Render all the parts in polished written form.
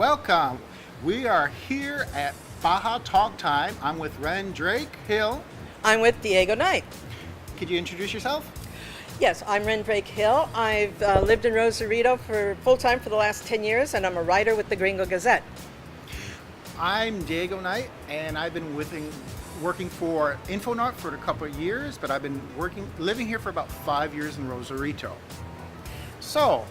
welcome. We are here at Baja Talk Time. I'm with Ren Drake Hill. I'm with Diego Knight. Could you introduce yourself? Yes, I'm Ren Drake Hill. I've lived in Rosarito for full-time for the last 10 years, and I'm a writer with the Gringo Gazette. I'm Diego Knight, and I've been working for Infonort for a couple of years, but I've been living here for about 5 years in Rosarito. So,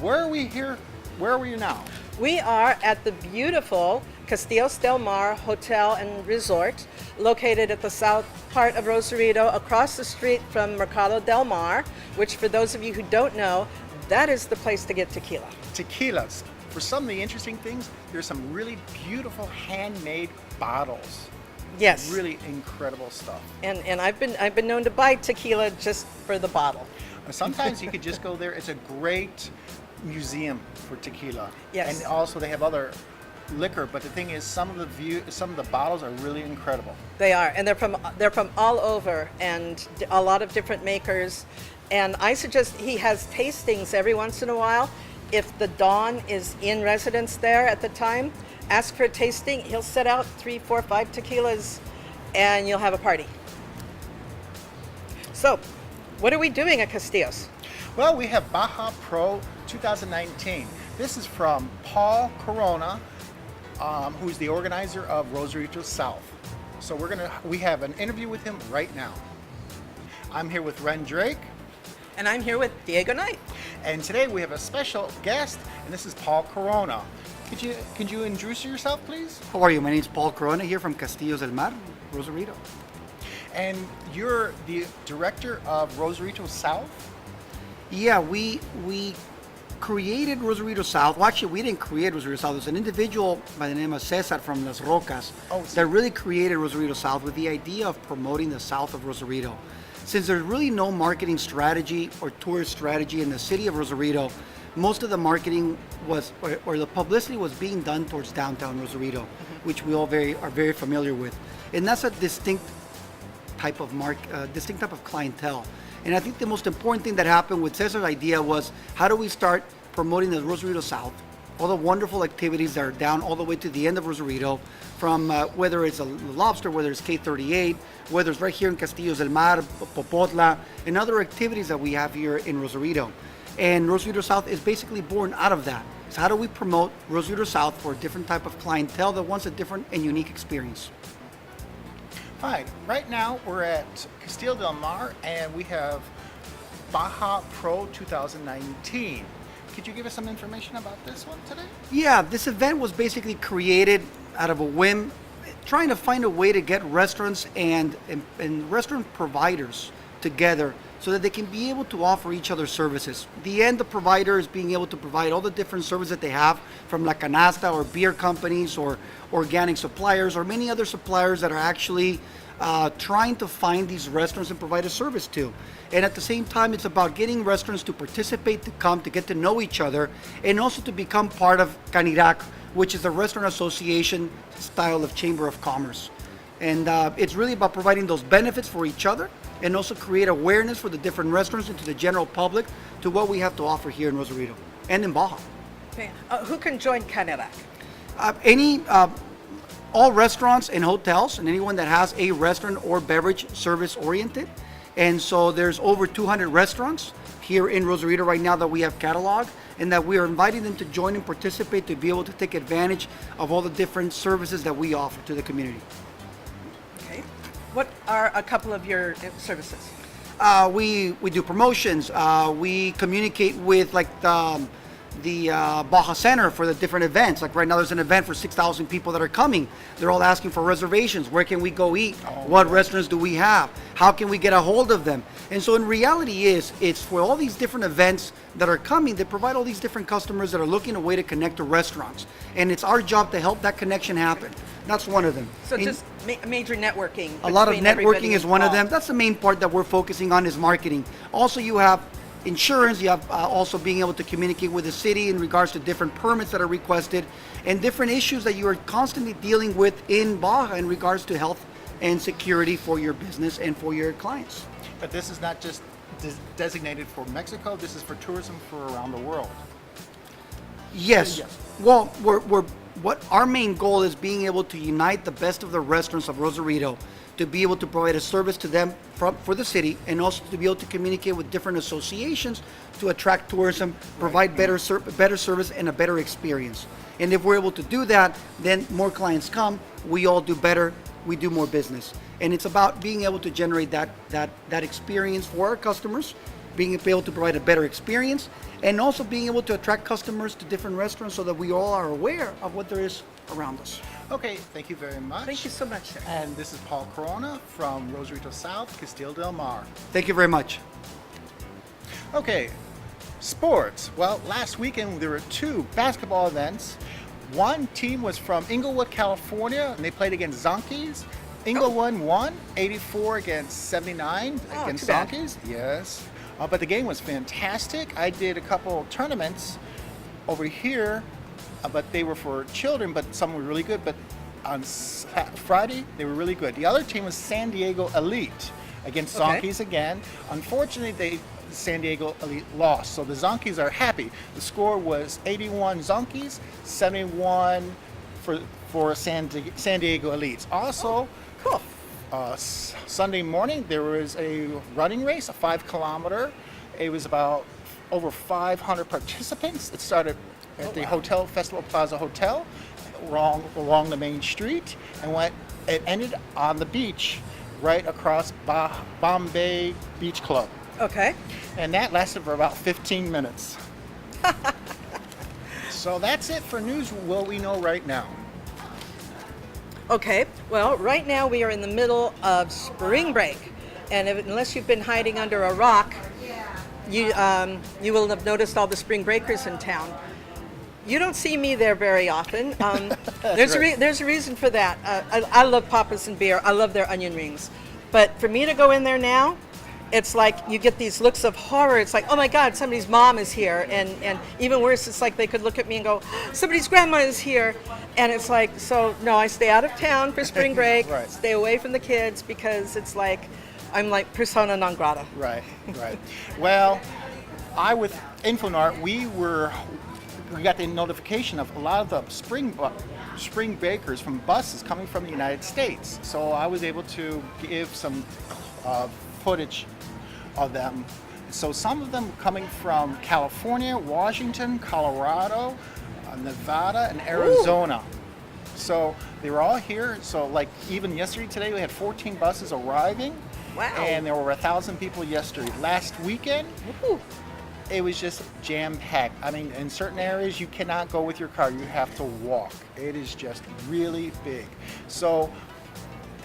where are we here? Where are we now? We are at the beautiful Castillos del Mar Hotel and Resort, located at the south part of Rosarito, across the street from Mercado del Mar, which for those of you who don't know, that is the place to get tequila. Tequilas. For some of the interesting things, there's some really beautiful handmade bottles. Yes. Really incredible stuff. And I've been known to buy tequila just for the bottle. Sometimes you could just go there. It's a great museum for tequila. Yes. And also they have other liquor, but the thing is some of the bottles are really incredible. They are, and they're from all over, and a lot of different makers. And I suggest he has tastings every once in a while. If the Don is in residence there at the time, ask for a tasting. He'll set out 3, 4, 5 tequilas, and you'll have a party. So, what are we doing at Castillos? Well, we have Baja PRO 2019. This is from Paul Corona, who's the organizer of Rosarito South. So we have an interview with him right now. I'm here with Ren Drake. And I'm here with Diego Knight. And today we have a special guest, and this is Paul Corona. Could you introduce yourself, please? How are you? My name is Paul Corona here from Castillos del Mar, Rosarito. And you're the director of Rosarito South? Yeah, we created Rosarito South. Well, actually, we didn't create Rosarito South. There's an individual by the name of Cesar from Las Rocas that really created Rosarito South with the idea of promoting the south of Rosarito. Since there's really no marketing strategy or tourist strategy in the city of Rosarito, most of the marketing was, or the publicity was being done towards downtown Rosarito, which we all are very familiar with. And that's a distinct type of clientele. And I think the most important thing that happened with Cesar's idea was, how do we start promoting the Rosarito South, all the wonderful activities that are down all the way to the end of Rosarito, from whether it's a lobster, whether it's K38, whether it's right here in Castillos del Mar, Popotla, and other activities that we have here in Rosarito. And Rosarito South is basically born out of that. So how do we promote Rosarito South for a different type of clientele that wants a different and unique experience? Fine. Right now we're at Castillo del Mar and we have Baja PRO 2019. Could you give us some information about this one today? Yeah, this event was basically created out of a whim, trying to find a way to get restaurants and restaurant providers together so that they can be able to offer each other services. The end, the provider is being able to provide all the different services that they have from La Canasta or beer companies or organic suppliers or many other suppliers that are actually trying to find these restaurants and provide a service to. And at the same time, it's about getting restaurants to participate, to come, to get to know each other, and also to become part of CANIRAC, which is the Restaurant Association style of Chamber of Commerce. And it's really about providing those benefits for each other and also create awareness for the different restaurants and to the general public to what we have to offer here in Rosarito and in Baja. Okay. Who can join CANIRAC? All restaurants and hotels and anyone that has a restaurant or beverage service oriented. And so there's over 200 restaurants here in Rosarito right now that we have cataloged, and that we are inviting them to join and participate to be able to take advantage of all the different services that we offer to the community. Okay. What are a couple of your services? We do promotions. We communicate with the Baja Center for the different events. Like right now there's an event for 6,000 people that are coming. They're all asking for reservations. Where can we go eat? What restaurants do we have? How can we get a hold of them? And so in reality it's for all these different events that are coming, they provide all these different customers that are looking a way to connect to restaurants. And it's our job to help that connection happen. That's one of them. So just major networking. A lot of networking is one of them. That's the main part that we're focusing on, is marketing. Also, you have insurance, you have also being able to communicate with the city in regards to different permits that are requested and different issues that you are constantly dealing with in Baja in regards to health and security for your business and for your clients. But this is not just designated for Mexico, this is for tourism for around the world. Yes. Well, we're what our main goal is being able to unite the best of the restaurants of Rosarito to be able to provide a service to them for the city, and also to be able to communicate with different associations to attract tourism, provide better service and a better experience. And if we're able to do that, then more clients come, we all do better, we do more business. And it's about being able to generate that experience for our customers, being able to provide a better experience, and also being able to attract customers to different restaurants so that we all are aware of what there is around us. Okay, thank you very much. Thank you so much, sir. And this is Paul Corona from Rosarito South, Castile del Mar. Thank you very much. Okay, sports. Well, last weekend there were 2 basketball events. One team was from Inglewood, California, and they played against Zonkies. Inglewood won 84 against 79 against too bad. Zonkies. Yes. But the game was fantastic. I did a couple tournaments over here, but they were for children, but some were really good. But on Friday, they were really good. The other team was San Diego Elite against Zonkies again. Unfortunately, San Diego Elite lost, so the Zonkies are happy. The score was 81 Zonkies, 71 for San Diego Elites. Also, Cool. Sunday morning there was a running race, a 5-kilometer. It was about over 500 participants. It started at the Hotel Festival Plaza Hotel, along the main street, and it ended on the beach, right across Bombay Beach Club. Okay. And that lasted for about 15 minutes. So that's it for news, what we know right now. Okay, well, right now we are in the middle of spring break, and unless you've been hiding under a rock, you will have noticed all the spring breakers in town. You don't see me there very often. There's a reason for that. I love Papa's and Beer. I love their onion rings, but for me to go in there now, it's like you get these looks of horror. It's like, oh my God, somebody's mom is here. And even worse, it's like they could look at me and go, somebody's grandma is here. And it's like, so no, I stay out of town for spring break, Right. Stay away from the kids, because it's like, I'm like persona non grata. Right. Well, with Infonort, we got the notification of a lot of the spring breakers from buses coming from the United States. So I was able to give some footage of them. So some of them coming from California, Washington, Colorado, Nevada, and Arizona. Ooh. So they were all here. So like even yesterday, today we had 14 buses arriving. Wow. And there were 1,000 people yesterday. Last weekend, Woo. it was just jam-packed. I mean, in certain areas you cannot go with your car. You have to walk. It is just really big. So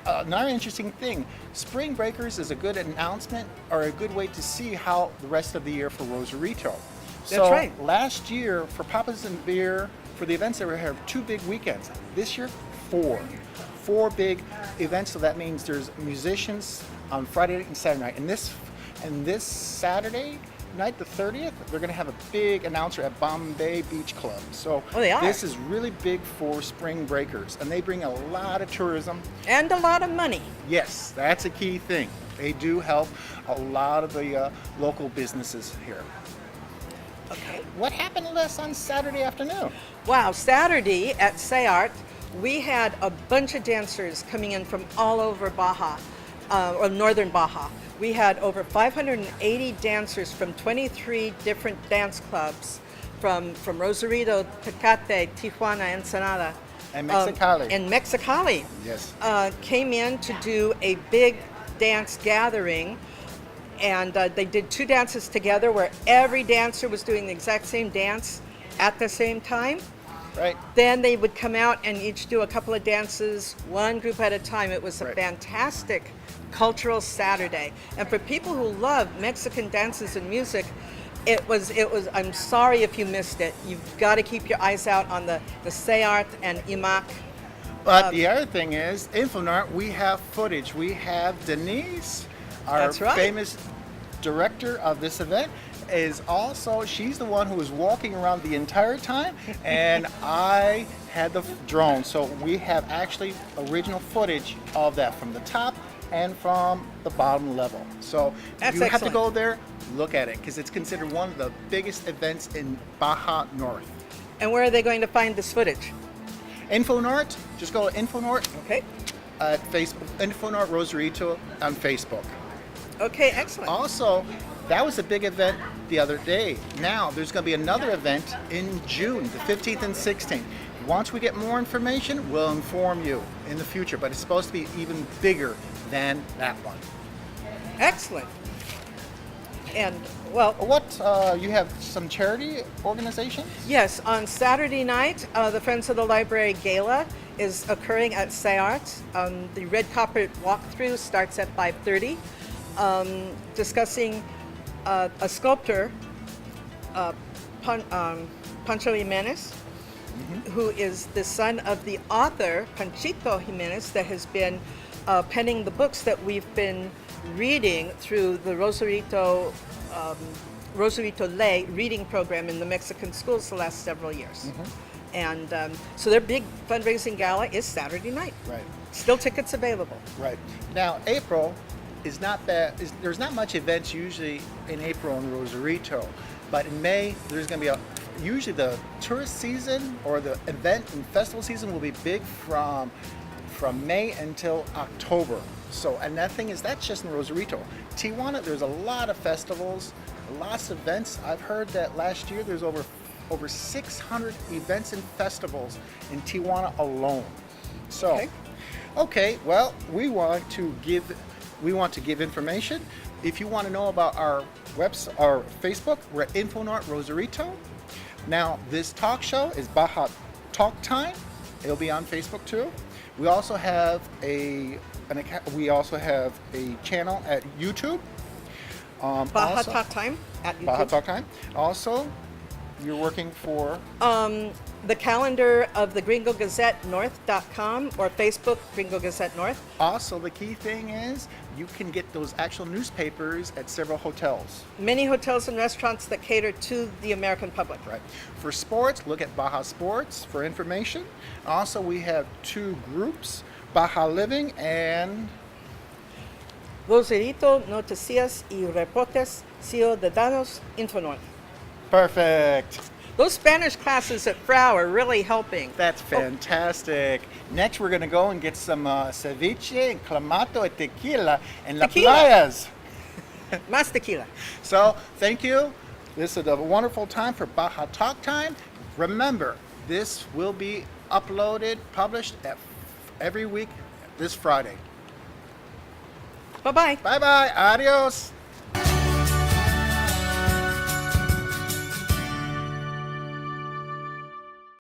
another interesting thing, spring breakers is a good announcement or a good way to see how the rest of the year for Rosarito. That's right. Last year for Papa's and Beer, for the events that were here, 2 big weekends. This year, 4 big events. So that means there's musicians on Friday night and Saturday night. And this Saturday night, the 30th, they're going to have a big announcer at Bombay Beach Club. So this is really big for spring breakers, and they bring a lot of tourism. And a lot of money. Yes, that's a key thing. They do help a lot of the local businesses here. Okay. What happened to us on Saturday afternoon? Wow, Saturday at Sayart, we had a bunch of dancers coming in from all over Baja, or northern Baja. We had over 580 dancers from 23 different dance clubs from Rosarito, Tecate, Tijuana, Ensenada. And Mexicali. And Mexicali. Yes. Came in to do a big dance gathering, and they did 2 dances together where every dancer was doing the exact same dance at the same time. Right. Then they would come out and each do a couple of dances, one group at a time. It was a fantastic cultural Saturday. And for people who love Mexican dances and music, it was. I'm sorry if you missed it. You've got to keep your eyes out on the Sayart and Imac. But the other thing is, Infonort, we have footage. We have Denise, our famous director of this event, she's the one who was walking around the entire time, and I had the drone. So we have actually original footage of that from the top and from the bottom level. So you have to go there, look at it, because it's considered one of the biggest events in Baja North. And where are they going to find this footage? Infonort, just go to Infonort Okay. at Facebook, Infonort Rosarito on Facebook. Okay, excellent. Also, that was a big event the other day. Now, there's going to be another event in June, the 15th and 16th. Once we get more information, we'll inform you in the future, but it's supposed to be even bigger than that one. Excellent. And, well, What, you have some charity organizations? yes, on Saturday night, the Friends of the Library Gala is occurring at Sayart. The red carpet walkthrough starts at 5:30, discussing a sculptor, Pancho Jimenez, who is the son of the author, Panchito Jimenez, that has been penning the books that we've been reading through the Rosarito Ley reading program in the Mexican schools the last several years. And so their big fundraising gala is Saturday night. Right. Still tickets available. Right. Now, April is not bad. There's not much events usually in April in Rosarito, but in May there's going to be usually the tourist season or the event and festival season will be big from May until October. So, and that thing is, that's just in Rosarito. Tijuana, there's a lot of festivals, lots of events. I've heard that last year there's over 600 events and festivals in Tijuana alone. So, okay, well, we want to give information. If you want to know about our Facebook, we're at Infonort Rosarito. Now, this talk show is Baja Talk Time. It'll be on Facebook too. We also have a channel at YouTube. Baja Talk Time at YouTube. Baja Talk Time. Also, you're working for the calendar of the Gringo Gazette North.com or Facebook Gringo Gazette North. Also, the key thing is you can get those actual newspapers at several hotels. Many hotels and restaurants that cater to the American public. Right. For sports, look at Baja Sports for information. Also, we have two groups, Baja Living and Rosarito, Noticias y Reportes Ciudadanos Infonort. Perfect. Those Spanish classes at FRAU are really helping. That's fantastic. Next, we're going to go and get some ceviche and clamato and tequila in La Tequila. Playas. Más tequila. So, thank you. This is a wonderful time for Baja Talk Time. Remember, this will be uploaded, published every week this Friday. Bye-bye. Bye-bye. Adios.